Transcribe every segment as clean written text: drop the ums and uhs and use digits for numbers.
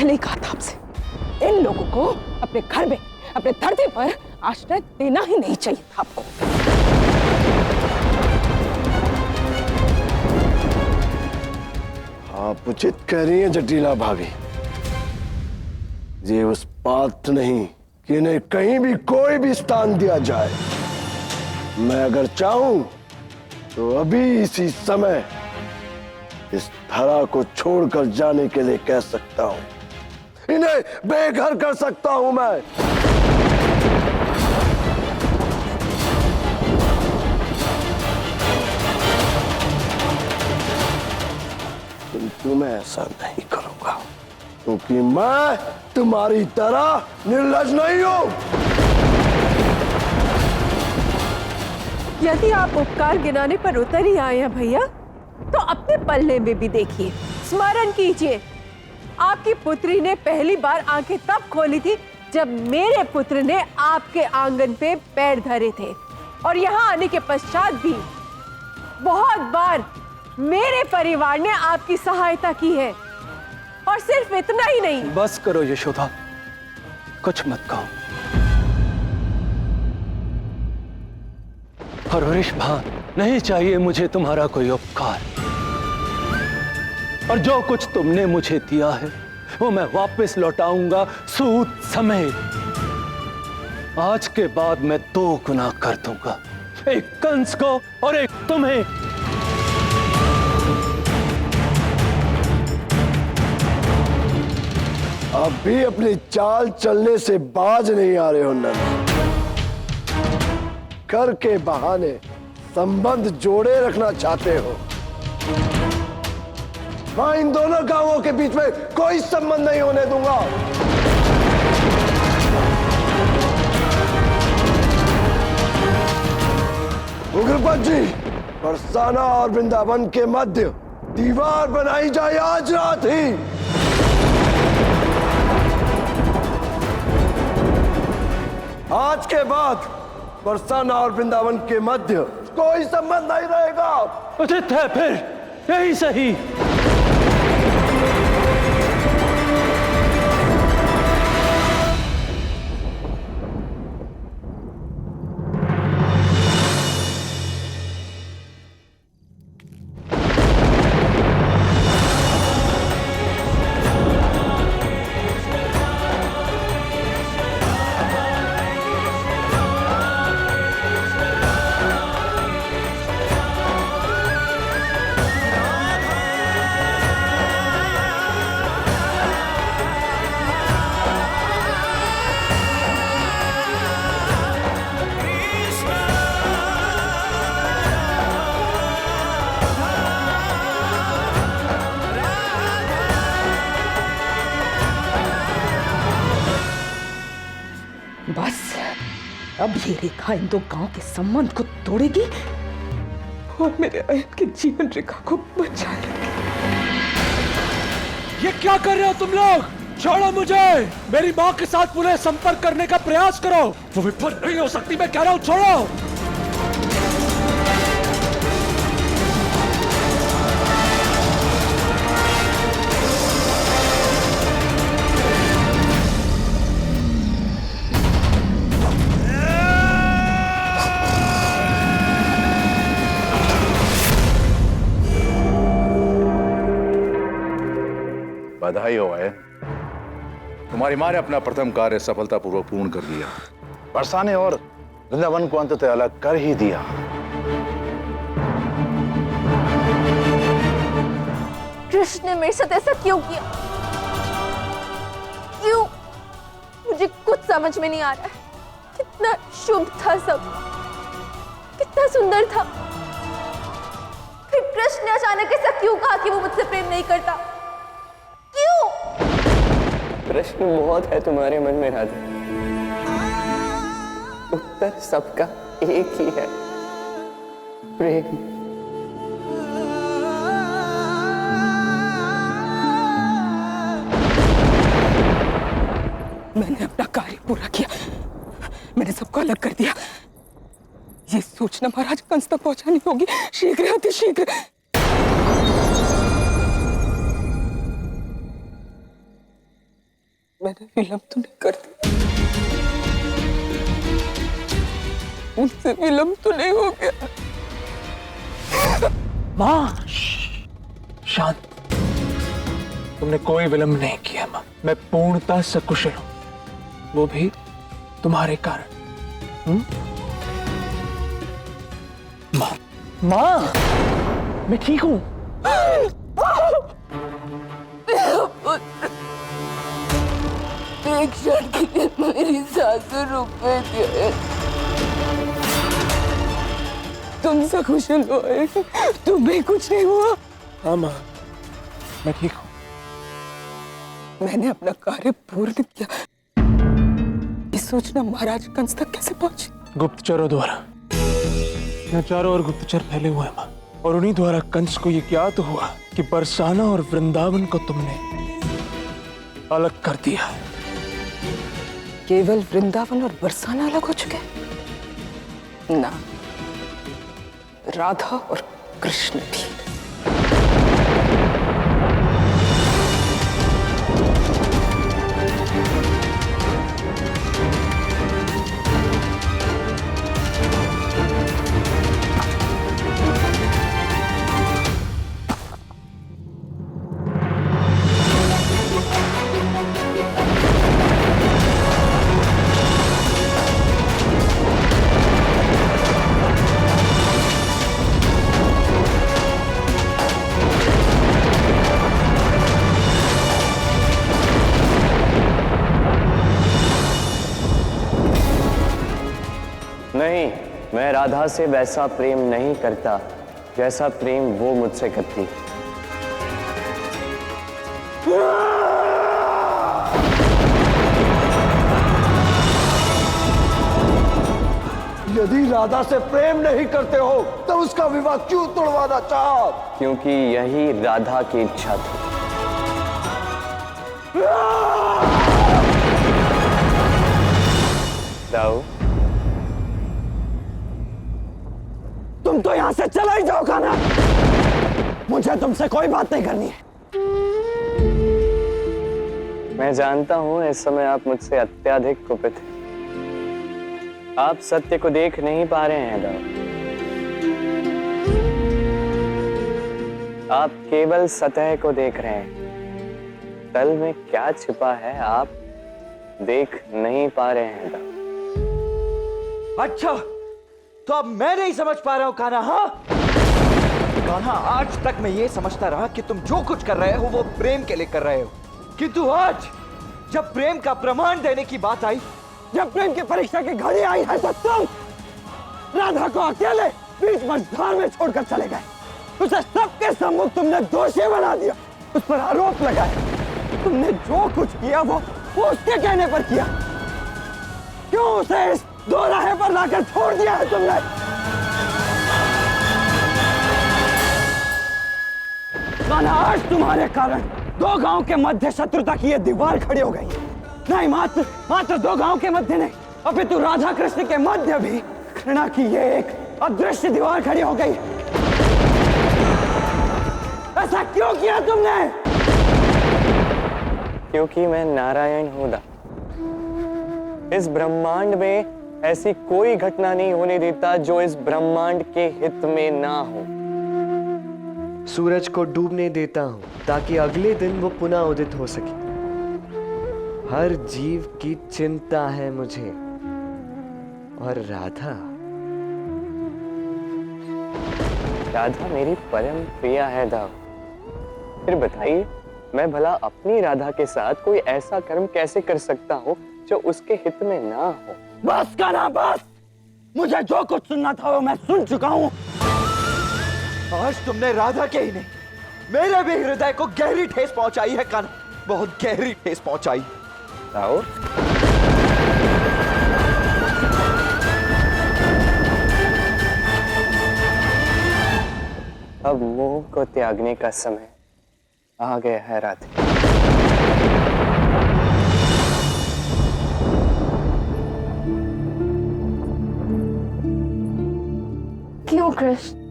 पहले ही कहा था आपसे, इन लोगों को अपने घर में, अपने धरती पर आश्रय देना ही नहीं चाहिए था आपको। आप उचित कह रही हैं जटिला भाभी। ये उस पात्र नहीं कि इन्हें कहीं भी कोई भी स्थान दिया जाए। मैं अगर चाहूं तो अभी इसी समय इस धरा को छोड़कर जाने के लिए कह सकता हूं। इन्हें बेघर कर सकता हूं मैं। किंतु मैं ऐसा नहीं करूंगा, क्योंकि मैं तुम्हारी तरह निर्लज नहीं हूं। यदि आप उपकार गिनाने पर उतर ही आए हैं भैया, तो अपने पल्ले में भी देखिए, स्मरण कीजिए, आपकी पुत्री ने पहली बार आंखें तब खोली थी जब मेरे पुत्र ने आपके आंगन पे पैर धरे थे, और यहाँ आने के पश्चात भी बहुत बार मेरे परिवार ने आपकी सहायता की है। और सिर्फ इतना ही नहीं। बस करो यशोदा, कुछ मत कहो। परवरिश भान, नहीं चाहिए मुझे तुम्हारा कोई उपकार, और जो कुछ तुमने मुझे दिया है वो मैं वापस लौटाऊंगा सूद समेत। आज के बाद मैं 2 गुना कर दूंगा, एक कंस को और एक तुम्हें। आप भी अपनी चाल चलने से बाज नहीं आ रहे हो नंद। कर के बहाने संबंध जोड़े रखना चाहते हो। मैं इन दोनों गांवों के बीच में कोई संबंध नहीं होने दूंगा। उग्रपद जी, बरसाना और वृंदावन के मध्य दीवार बनाई जाए आज रात ही। आज के बाद बरसाना और वृंदावन के मध्य कोई संबंध नहीं रहेगा। उचित है, फिर यही सही। बस अब ये रेखा इन 2 गांव के संबंध को तोड़ेगी और मेरे अयन की जीवन रेखा को बचा लेगी। ये क्या कर रहे हो तुम लोग? छोड़ो मुझे। मेरी माँ के साथ पुनः संपर्क करने का प्रयास करो। वो विफल नहीं हो सकती, मैं कह रहा हूँ, छोड़ो। बधाई हो है, तुम्हारी माँ ने अपना प्रथम कार्य सफलतापूर्वक पूर्ण कर लिया। बरसाने और वृंदावन को अंततः अलग कर ही दिया। कृष्ण ने मेरे साथ ऐसा क्यों किया? क्यों? मुझे कुछ समझ में नहीं आ रहा है। कितना शुभ था सब, कितना सुंदर था। फिर कृष्ण ने अचानक ऐसा क्यों कहा कि वो मुझसे प्रेम नहीं करता? क्यों? प्रश्न बहुत है तुम्हारे मन में राधा, उत्तर सबका एक ही है, प्रेम। मैंने अपना कार्य पूरा किया, मैंने सबको अलग कर दिया। ये सूचना महाराज कंस तक पहुंचानी होगी, शीघ्र अति शीघ्र। मैंने विलंब तो नहीं कर दिया, मुझसे विलंब तो नहीं हो गया। माँ शांत, तुमने कोई विलंब नहीं किया माँ। मैं पूर्णतः सकुशल हूं, वो भी तुम्हारे कारण। माँ माँ, मैं ठीक हूं। एक क्षण के लिए मेरी सांसें रुक गई थी। तुम सकुशल हो, तुम्हें कुछ नहीं हुआ? हाँ माँ, मैं ठीक हूँ। मैंने अपना कार्य पूर्ण किया। ये सूचना महाराज कंस तक कैसे पहुंची? गुप्तचरों द्वारा। यहाँ चारों ओर गुप्तचर फैले हुए हैं माँ, और उन्हीं द्वारा कंस को ये ज्ञात हुआ कि बरसाना और वृंदावन को तुमने अलग कर दिया है। केवल वृंदावन और बरसाना अलग हो चुके? ना, राधा और कृष्ण भी। नहीं, मैं राधा से वैसा प्रेम नहीं करता जैसा प्रेम वो मुझसे करती। यदि राधा से प्रेम नहीं करते हो तो उसका विवाह क्यों तोड़वाना चाहा? क्योंकि यही राधा की इच्छा थी। दाऊ, तुम तो यहां से चला ही जाओ कान्हा। मुझे तुमसे कोई बात नहीं करनी है। मैं जानता हूं इस समय आप मुझसे अत्यधिक कुपित हैं। आप सत्य को देख नहीं पा रहे हैं दाऊ। आप केवल सतह को देख रहे हैं। तल में क्या छिपा है आप देख नहीं पा रहे हैं दाऊ। अच्छा, तो अब मैं नहीं समझ पा रहा हूं कान्हा। हाँ कान्हा, आज तक मैं ये समझता रहा कि तुम जो कुछ कर रहे हो वो प्रेम के लिए कर रहे हो, किंतु आज जब प्रेम का प्रमाण देने की बात आई, जब प्रेम की परीक्षा की घड़ी आई है तो तुम राधा को अकेले बीच मझधार में छोड़कर चले गए। उसे सबके सम्मुख तुमने दोषी बना दिया, उस पर आरोप लगाया। तुमने जो कुछ किया वो उसके कहने पर किया। क्यों उसे इस दोराहे पर लाकर छोड़ दिया है तुमने? कान्हा, आज तुम्हारे कारण दो गांव के मध्य शत्रुता की ये दीवार खड़ी हो गई। नहीं, मात्र दो गांव के मध्य नहीं, अपितु राधा कृष्ण के मध्य भी घृणा की ये एक अदृश्य दीवार खड़ी हो गई। ऐसा क्यों किया तुमने? क्योंकि मैं नारायण हूं दाऊ। इस ब्रह्मांड में ऐसी कोई घटना नहीं होने देता जो इस ब्रह्मांड के हित में ना हो। सूरज को डूबने देता हूं ताकि अगले दिन वो पुनः उदित हो सके। हर जीव की चिंता है मुझे। और राधा मेरी परम प्रिया है दाऊ। फिर बताइए, मैं भला अपनी राधा के साथ कोई ऐसा कर्म कैसे कर सकता हूं जो उसके हित में ना हो। बस कान्हा, बस। मुझे जो कुछ सुनना था वो मैं सुन चुका हूं। आज तुमने राधा के ही नहीं, मेरे भी हृदय को गहरी ठेस पहुंचाई है कान्हा, बहुत गहरी ठेस पहुंचाई। दाऊ, अब मोह को त्यागने का समय आ गया है राधे। क्यों कृष्ण,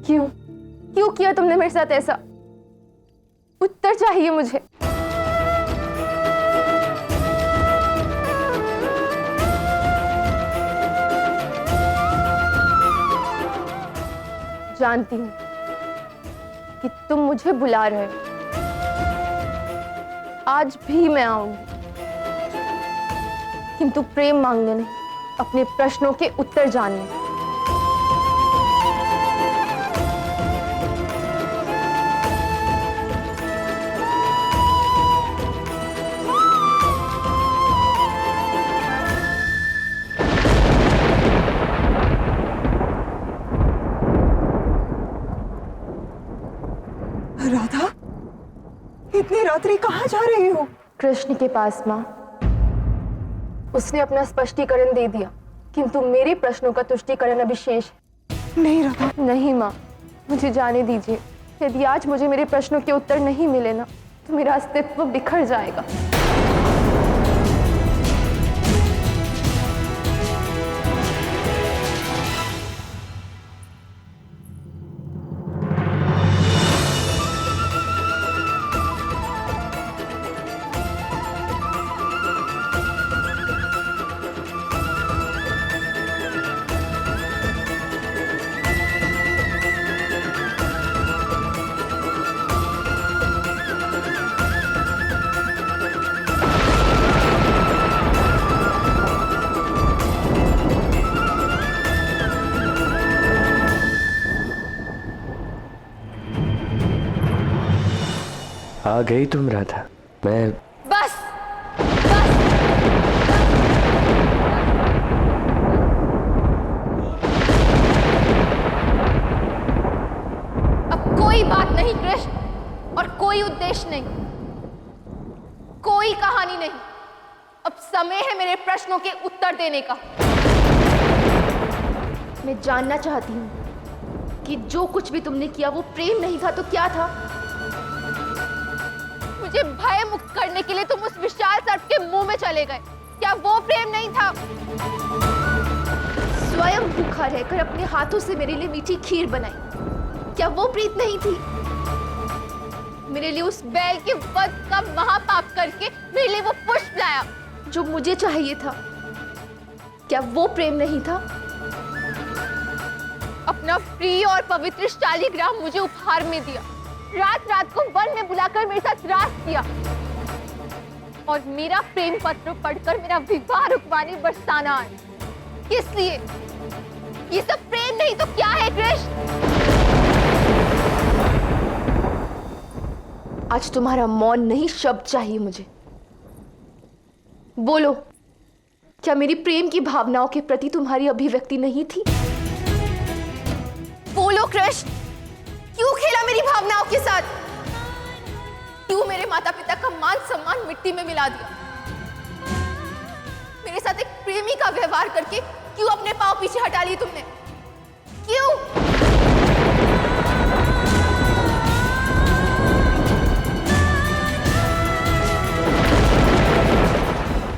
क्यों क्यों किया तुमने मेरे साथ ऐसा? उत्तर चाहिए मुझे। जानती हूँ कि तुम मुझे बुला रहे हो। आज भी मैं आऊंगी, किंतु प्रेम मांगने नहीं, अपने प्रश्नों के उत्तर जानने। राधा, इतनी रात्रि कहाँ जा रही हो? कृष्ण के पास माँ। उसने अपना स्पष्टीकरण दे दिया, किंतु मेरे प्रश्नों का तुष्टीकरण अभी शेष है। नहीं राधा। नहीं माँ, मुझे जाने दीजिए। यदि आज मुझे मेरे प्रश्नों के उत्तर नहीं मिले ना, तो मेरा अस्तित्व बिखर जाएगा। आ गई तुम राधा। मैं बस, अब कोई बात नहीं कृष्ण, और कोई उद्देश्य नहीं, कोई कहानी नहीं। अब समय है मेरे प्रश्नों के उत्तर देने का। मैं जानना चाहती हूं कि जो कुछ भी तुमने किया वो प्रेम नहीं था तो क्या था? मुझे भय मुक्त करने के लिए तुम उस विशाल सर्प के मुंह में चले गए, क्या वो प्रेम नहीं था? स्वयं भूखा रहकर अपने हाथों से मेरे लिए मीठी खीर बनाई, क्या वो प्रीत नहीं थी? मेरे लिए उस बैल के वध का महापाप करके मेरे लिए वो पुष्प लाया जो मुझे चाहिए था, क्या वो प्रेम नहीं था? अपना प्रिय और पवित्र शालिग्राम मुझे उपहार में दिया, रात रात को वन में बुलाकर मेरे साथ रास किया, और मेरा प्रेम पत्र पढ़कर मेरा विवाह रुकवाने बरसाना आए। किस लिए? ये सब प्रेम नहीं तो क्या है कृष्ण? आज तुम्हारा मौन नहीं, शब्द चाहिए मुझे। बोलो, क्या मेरी प्रेम की भावनाओं के प्रति तुम्हारी अभिव्यक्ति नहीं थी? बोलो कृष्ण, क्यों खेला मेरी भावनाओं के साथ? क्यों मेरे माता पिता का मान सम्मान मिट्टी में मिला दिया? मेरे साथ एक प्रेमी का व्यवहार करके क्यों अपने पांव पीछे हटा लिए तुमने? क्यों?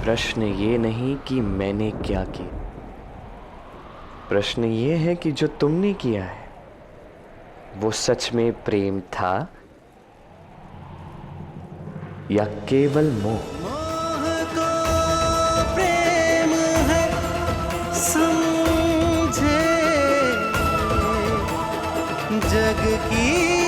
प्रश्न ये नहीं कि मैंने क्या किया, प्रश्न ये है कि जो तुमने किया है वो सच में प्रेम था या केवल मोह? प्रेम है समझे जग की